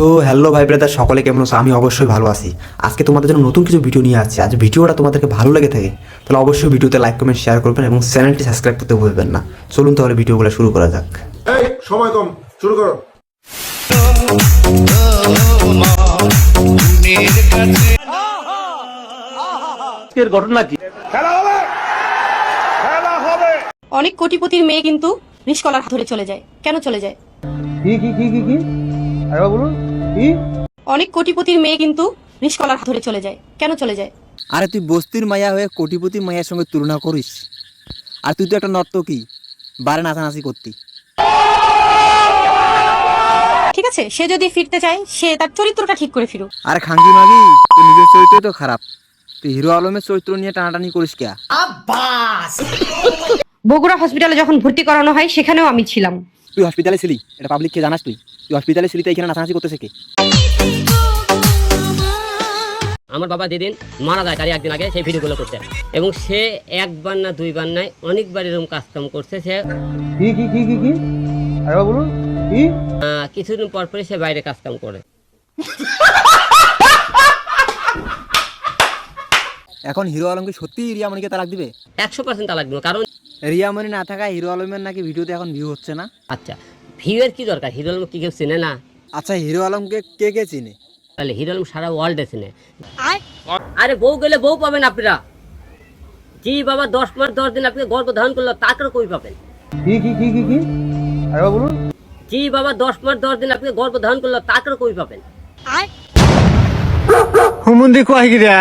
তো হ্যালো ভাই ব্রাদার, সকলে কেমন আছো? আমি অবশ্যই ভালো আছি। আজকে তোমাদের জন্য নতুন কিছু ভিডিও নিয়ে আসছি। আজ ভিডিওটা তোমাদেরকে ভালো লেগে থাকে তাহলে অবশ্যই ভিডিওতে লাইক কমেন্ট শেয়ার করবেন এবং চ্যানেলটি সাবস্ক্রাইব করতে ভুলবেন না। চলুন তাহলে ভিডিওগুলো শুরু করা যাক। এই সময় কম, শুরু করো। ঘটনা কি? অনেক কোটিপতির মেয়ে কিন্তু রিস্কলার ধরে চলে যায়। কেন চলে যায়? কি আরে বলুন কি? অনেক কোটিপতির মেয়ে কিন্তু রিস্কলার ধরে চলে যায়। কেন চলে যায়? আরে তুই বস্তির মায়া হয়ে কোটিপতি মায়ের সঙ্গে তুলনা করিস? আর তুই তো একটা নর্তকী, বারে নাচানাচি করতি। ঠিক আছে, সে যদি ফিরতে চায় সে তার চরিত্রটা ঠিক করে ফিরুক। আরে খাঙ্কি মাগি, তুই নিজের চরিত্র তো খারাপ। তুই হিরো আলমের চরিত্র নিয়ে টানাটানি করিস কে? বগুড়া হসপিটালে যখন ভর্তি করানো হয় সেখানেও আমি ছিলাম। তুই হসপিটালে ছিলি, এটা পাবলিককে জানাস? তুই হসপিটালে ছিলি, তো এখানে নাচানাচি করতেছে কে? আমার বাবা যেদিন মারা যায় তারই একদিন আগে সেই ভিডিওগুলো করছে, এবং সে একবার না দুইবার নয় অনেকবার এরকম কাজকাম করছে। সে কি আরে বলুন কি? কিছুদিন পর পরে সে বাইরে কাজকাম করে। এখন হিরো আলমকে সত্যি রিয়ামণিকে তালাক দিবে? 100% তালাক দিব, কারণ রিয়ামণি না থাকা হিরো আলমের নাকি ভিডিওতে এখন ভিউ হচ্ছে না। আচ্ছা ভিউয়ের কি দরকার? হিরো আলম কি কেউ চেনে না? আচ্ছা হিরো আলমকে কে কে চিনে? তাহলে হিরো আলম সারা ওয়ার্ল্ডে চেনে। আরে বউ গেলে বউ পাবেন আপনারা। জি বাবা 10 মাস 10 দিন আপনি গর্ভ ধারণ করলো, তাকে কই পাবেন? কি আরে বলুন জি বাবা 10 মাস 10 দিন আপনি গর্ভ ধারণ করলো, তাকে কই পাবেন? হুমুন্দি কয় গিরা